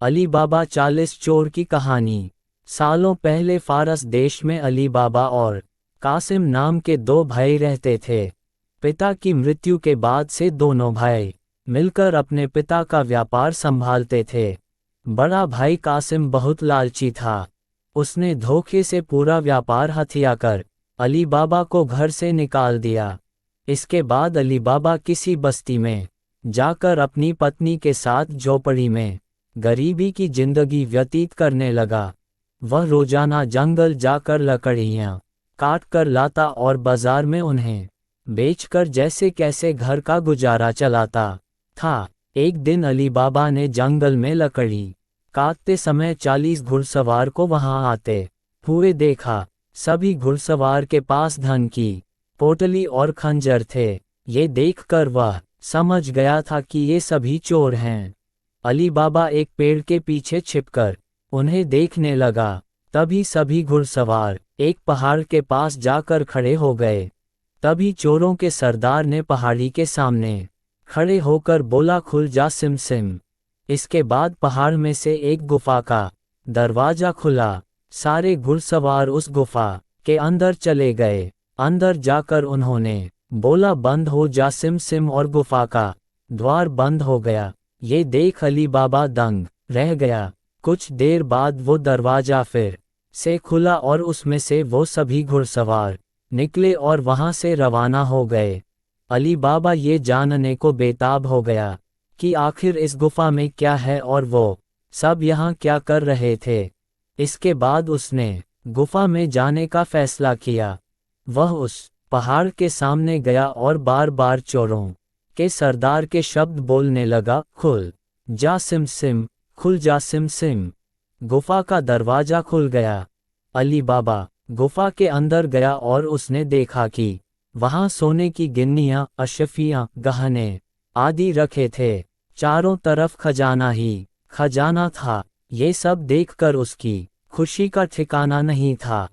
अली बाबा 40 चोर की कहानी। सालों पहले फारस देश में अली बाबा और कासिम नाम के दो भाई रहते थे। पिता की मृत्यु के बाद से दोनों भाई मिलकर अपने पिता का व्यापार संभालते थे। बड़ा भाई कासिम बहुत लालची था। उसने धोखे से पूरा व्यापार हथिया कर अली बाबा को घर से निकाल दिया। इसके बाद अली बाबा किसी बस्ती में जाकर अपनी पत्नी के साथ झोपड़ी में गरीबी की जिंदगी व्यतीत करने लगा। वह रोजाना जंगल जाकर लकड़ियां काट कर लाता और बाजार में उन्हें बेचकर जैसे कैसे घर का गुजारा चलाता था। एक दिन अली बाबा ने जंगल में लकड़ी काटते समय 40 घुड़सवार को वहां आते हुए देखा। सभी घुड़सवार के पास धन की पोटली और खंजर थे। ये देखकर वह समझ गया था कि ये सभी चोर हैं। अली बाबा एक पेड़ के पीछे छिपकर उन्हें देखने लगा। तभी सभी घुड़सवार एक पहाड़ के पास जाकर खड़े हो गए। तभी चोरों के सरदार ने पहाड़ी के सामने खड़े होकर बोला, खुल जा सिम सिम। इसके बाद पहाड़ में से एक गुफा का दरवाजा खुला। सारे घुड़सवार उस गुफा के अंदर चले गए। अंदर जाकर उन्होंने बोला, बंद हो जा सिम सिम, और गुफा का द्वार बंद हो गया। ये देख अली बाबा दंग रह गया। कुछ देर बाद वो दरवाजा फिर से खुला और उसमें से वो सभी घुड़सवार निकले और वहां से रवाना हो गए। अली बाबा ये जानने को बेताब हो गया कि आखिर इस गुफा में क्या है और वो सब यहाँ क्या कर रहे थे। इसके बाद उसने गुफा में जाने का फैसला किया। वह उस पहाड़ के सामने गया और बार बार चोरों के सरदार के शब्द बोलने लगा, खुल जा सिम सिम, खुल जा सिम सिम। गुफा का दरवाजा खुल गया। अली बाबा गुफा के अंदर गया और उसने देखा कि वहां सोने की गिन्नियां, अशफियां, गहने आदि रखे थे। चारों तरफ खजाना ही खजाना था। ये सब देखकर उसकी खुशी का ठिकाना नहीं था।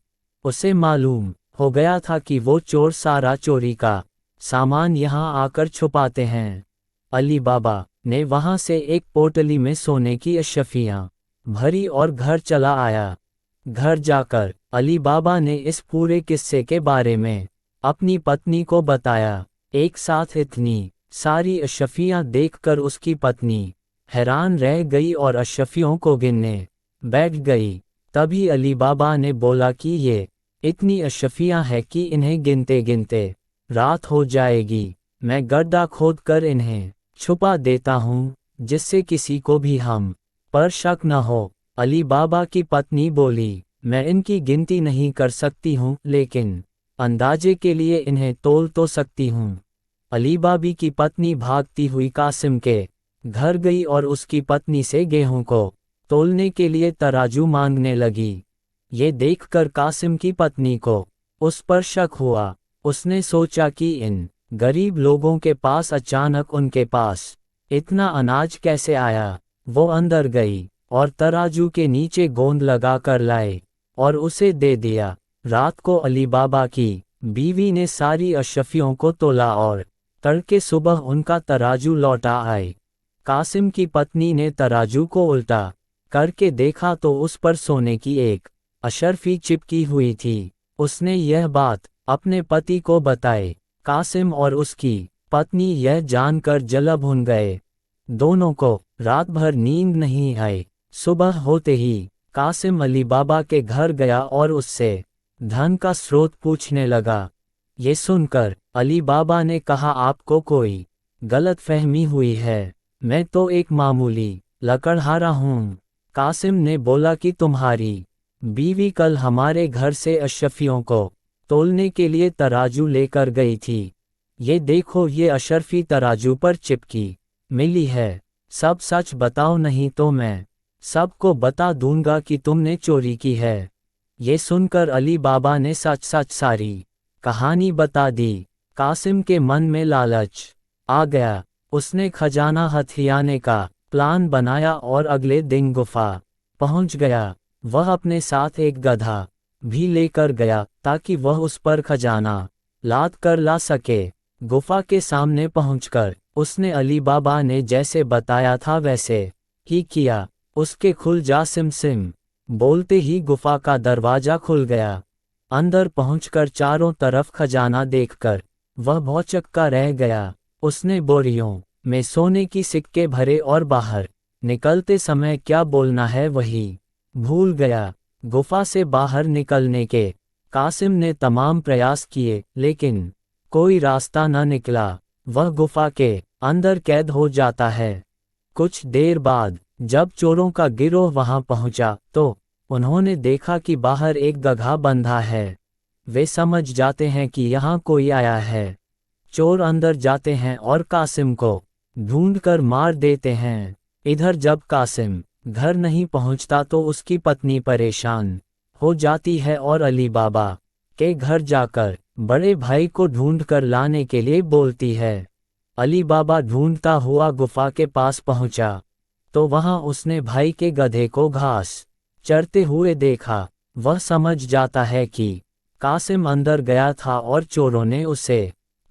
उसे मालूम हो गया था कि वो चोर सारा चोरी का सामान यहाँ आकर छुपाते हैं। अली बाबा ने वहां से एक पोटली में सोने की अशफियां भरी और घर चला आया। घर जाकर अली बाबा ने इस पूरे किस्से के बारे में अपनी पत्नी को बताया। एक साथ इतनी सारी अशफियां देखकर उसकी पत्नी हैरान रह गई और अशफियों को गिनने बैठ गई। तभी अली बाबा ने बोला कि ये इतनी अशफियां हैं कि इन्हें गिनते गिनते रात हो जाएगी। मैं गड्ढा खोद कर इन्हें छुपा देता हूँ, जिससे किसी को भी हम पर शक न हो। अली बाबा की पत्नी बोली, मैं इनकी गिनती नहीं कर सकती हूँ, लेकिन अंदाजे के लिए इन्हें तोल तो सकती हूँ। अली बाबी की पत्नी भागती हुई कासिम के घर गई और उसकी पत्नी से गेहूं को तोलने के लिए तराजू मांगने लगी। ये देखकर कासिम की पत्नी को उस पर शक हुआ। उसने सोचा कि इन गरीब लोगों के पास अचानक उनके पास इतना अनाज कैसे आया। वो अंदर गई और तराजू के नीचे गोंद लगा कर लाए और उसे दे दिया। रात को अली बाबा की बीवी ने सारी अशफियों को तोला और तड़के सुबह उनका तराजू लौटा आए। कासिम की पत्नी ने तराजू को उल्टा करके देखा तो उस पर सोने की एक अशर्फी चिपकी हुई थी। उसने यह बात अपने पति को बताई। कासिम और उसकी पत्नी यह जानकर जल भुन गए। दोनों को रात भर नींद नहीं आई। सुबह होते ही कासिम अली बाबा के घर गया और उससे धन का स्रोत पूछने लगा। ये सुनकर अली बाबा ने कहा, आपको कोई गलतफहमी हुई है, मैं तो एक मामूली लकड़हारा हूँ। कासिम ने बोला कि तुम्हारी बीवी कल हमारे घर से अशरफियों को तोलने के लिए तराजू लेकर गई थी। ये देखो, ये अशरफी तराजू पर चिपकी मिली है। सब सच बताओ, नहीं तो मैं सबको बता दूंगा कि तुमने चोरी की है। ये सुनकर अली बाबा ने सच सच सारी कहानी बता दी। कासिम के मन में लालच आ गया। उसने खजाना हथियाने का प्लान बनाया और अगले दिन गुफा पहुंच गया। वह अपने साथ एक गधा भी लेकर गया ताकि वह उस पर खजाना लाद कर ला सके। गुफा के सामने पहुंचकर उसने अली बाबा ने जैसे बताया था वैसे ही किया। उसके खुल जा सिम सिम बोलते ही गुफा का दरवाजा खुल गया। अंदर पहुंचकर चारों तरफ खजाना देखकर वह भौचक्का रह गया। उसने बोरियों में सोने की सिक्के भरे और बाहर निकलते समय क्या बोलना है वही भूल गया। गुफा से बाहर निकलने के कासिम ने तमाम प्रयास किए, लेकिन कोई रास्ता न निकला। वह गुफा के अंदर कैद हो जाता है। कुछ देर बाद जब चोरों का गिरोह वहां पहुंचा तो उन्होंने देखा कि बाहर एक गधा बंधा है। वे समझ जाते हैं कि यहाँ कोई आया है। चोर अंदर जाते हैं और कासिम को ढूंढकर मार देते हैं। इधर जब कासिम घर नहीं पहुंचता तो उसकी पत्नी परेशान हो जाती है और अली बाबा के घर जाकर बड़े भाई को ढूंढकर लाने के लिए बोलती है। अली बाबा ढूंढता हुआ गुफा के पास पहुंचा तो वहां उसने भाई के गधे को घास चरते हुए देखा। वह समझ जाता है कि कासिम अंदर गया था और चोरों ने उसे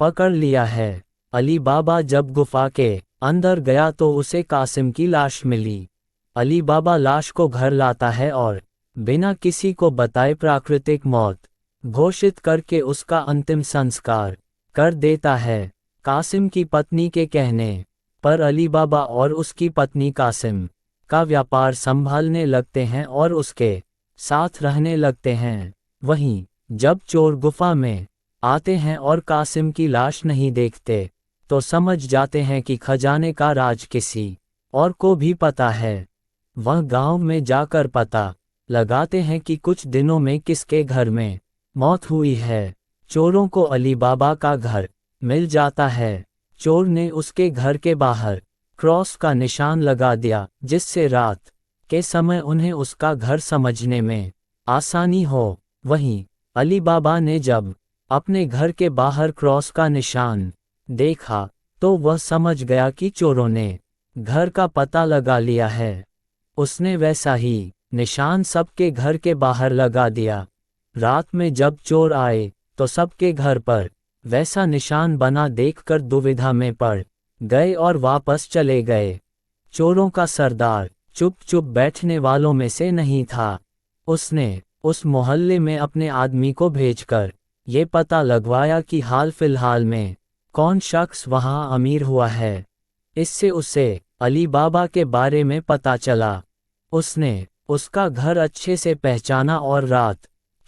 पकड़ लिया है। अली बाबा जब गुफा के अंदर गया तो उसे कासिम की लाश मिली। अली बाबा लाश को घर लाता है और बिना किसी को बताए प्राकृतिक मौत घोषित करके उसका अंतिम संस्कार कर देता है। कासिम की पत्नी के कहने पर अली बाबा और उसकी पत्नी कासिम का व्यापार संभालने लगते हैं और उसके साथ रहने लगते हैं। वहीं जब चोर गुफा में आते हैं और कासिम की लाश नहीं देखते तो समझ जाते हैं कि खजाने का राज किसी और को भी पता है। वह गांव में जाकर पता लगाते हैं कि कुछ दिनों में किसके घर में मौत हुई है। चोरों को अली बाबा का घर मिल जाता है। चोर ने उसके घर के बाहर क्रॉस का निशान लगा दिया, जिससे रात के समय उन्हें उसका घर समझने में आसानी हो। वहीं अली बाबा ने जब अपने घर के बाहर क्रॉस का निशान देखा तो वह समझ गया कि चोरों ने घर का पता लगा लिया है। उसने वैसा ही निशान सबके घर के बाहर लगा दिया। रात में जब चोर आए तो सबके घर पर वैसा निशान बना देखकर दुविधा में पड़ गए और वापस चले गए। चोरों का सरदार चुप चुप बैठने वालों में से नहीं था। उसने उस मोहल्ले में अपने आदमी को भेजकर ये पता लगवाया कि हाल फिलहाल में कौन शख्स वहां अमीर हुआ है। इससे उसे अली बाबा के बारे में पता चला। उसने उसका घर अच्छे से पहचाना और रात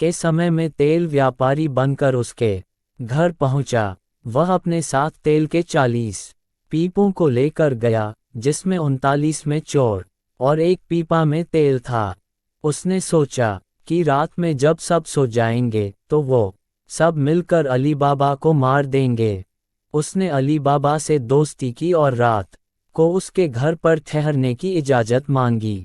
के समय में तेल व्यापारी बनकर उसके घर पहुंचा। वह अपने साथ तेल के 40 पीपों को लेकर गया, जिसमें 39 में चोर और एक पीपा में तेल था। उसने सोचा कि रात में जब सब सो जाएंगे तो वो सब मिलकर अली बाबा को मार देंगे। उसने अली बाबा से दोस्ती की और रात को उसके घर पर ठहरने की इजाज़त मांगी।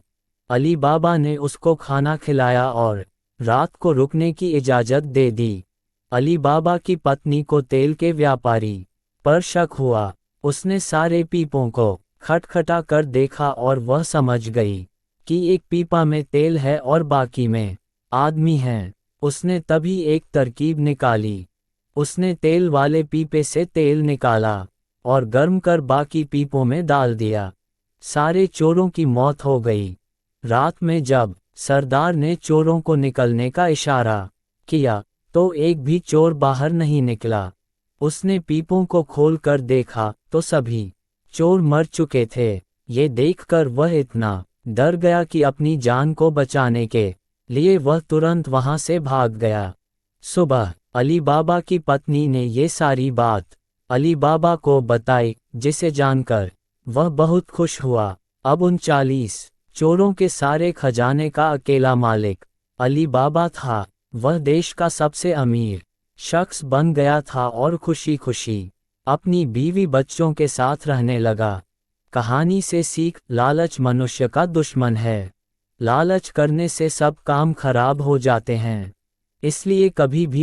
अली बाबा ने उसको खाना खिलाया और रात को रुकने की इजाज़त दे दी। अली बाबा की पत्नी को तेल के व्यापारी पर शक हुआ। उसने सारे पीपों को खटखटा कर देखा और वह समझ गई कि एक पीपा में तेल है और बाकी में आदमी हैं। उसने तभी एक तरकीब निकाली। उसने तेल वाले पीपे से तेल निकाला और गर्म कर बाकी पीपों में डाल दिया। सारे चोरों की मौत हो गई। रात में जब सरदार ने चोरों को निकलने का इशारा किया तो एक भी चोर बाहर नहीं निकला। उसने पीपों को खोल कर देखा तो सभी चोर मर चुके थे। ये देखकर वह इतना डर गया कि अपनी जान को बचाने के लिए वह तुरंत वहां से भाग गया। सुबह अली बाबा की पत्नी ने ये सारी बात अली बाबा को बताई, जिसे जानकर वह बहुत खुश हुआ। अब उन 40 चोरों के सारे खजाने का अकेला मालिक अली बाबा था। वह देश का सबसे अमीर शख्स बन गया था और खुशी खुशी अपनी बीवी बच्चों के साथ रहने लगा। कहानी से सीख: लालच मनुष्य का दुश्मन है। लालच करने से सब काम खराब हो जाते हैं। इसलिए कभी भी